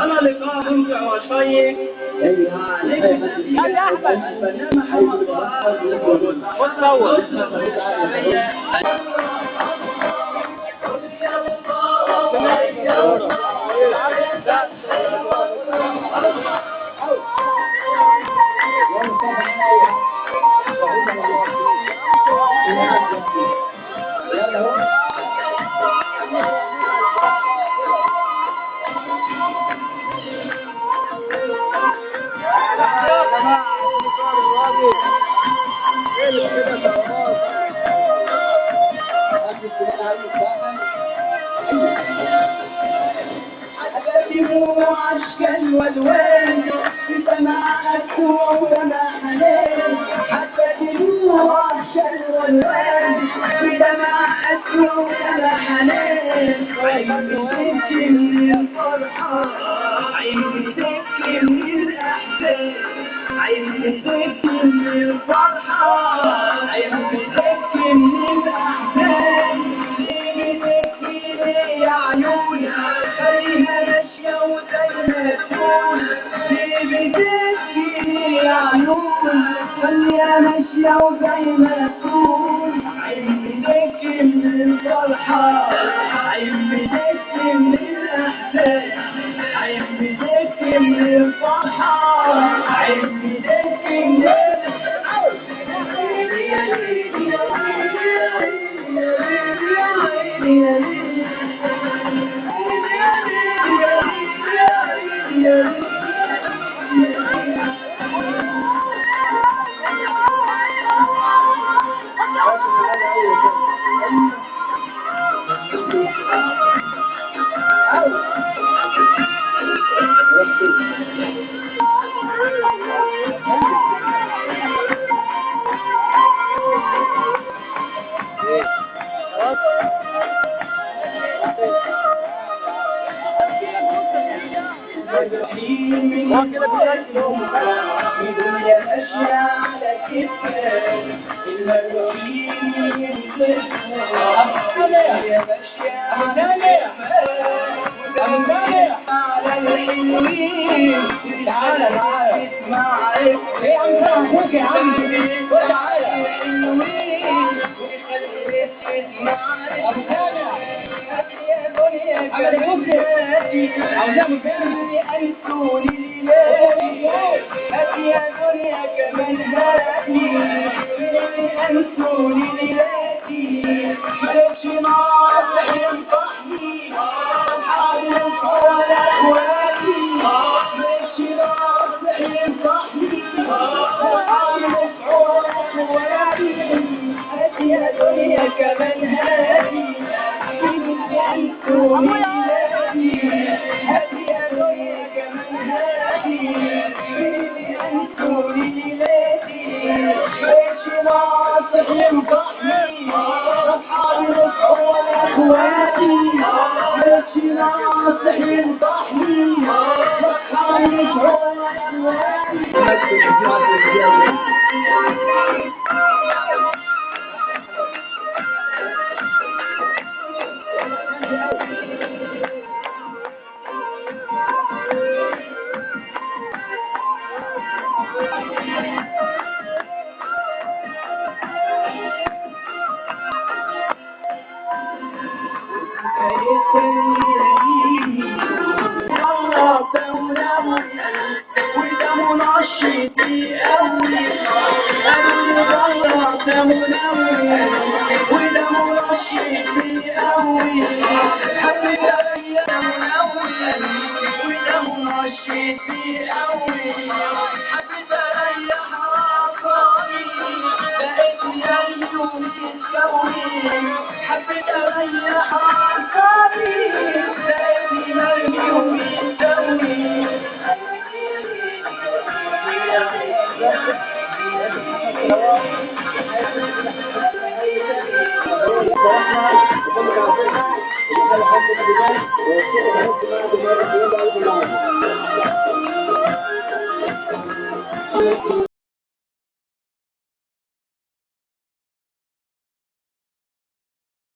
انا لقاء ممتع وشيق يا احمد وتصور أكلموا عشقا والوان بسماعك وسماع حنان أكلموا عشقا والوان بسماعك وسماع حنان عين بتبكي من الفرحة عين بتبكي من الأحزان عين بتبكي من الفرحة عين بتبكي من الأحزان ليه بتبكي ليه يا عيوني خليها ماشية وزي ما تكون ليه بتبكي يا عيون خليها ماشية وزي ما تكون عين بتبكي من الفرحة عين بتبكي من الأحزان عين بتبكي من الفرحة عين بتبكي من الدنيا ماشية على كتفك المرحيم الدنيا ماشية على الحلوين تعالى اسمع ايه يا عم اخوك يا عم تعالى الحلوين وخليك تسمع ابو سامع يا دنيا كلماتي عاوزاهم فين انسوني يا دنيا كمان هاتي انسوني ليلاتي مالكش ناصح ينصحني حاولت ولا اخواتي مالكش ناصح ينصحني حاولت ولا اخواتي هاتي يا دنيا كمان هاتي انسوني ليلاتي هاتي يا دنيا كمان هاتي ناصح ينصحني أصحابي رفعوا أخواتي ماشي ناصح ينصحني أصحابي رفعوا أخواتي وده منشطي قوي وده منشطي قوي حبيت اريح الاول وده منشطي قوي حبيت اريح اعصابي لقيتني قلبي ومتسوي حبيت اريح اعصابي لقيتني قلبي ومتسوي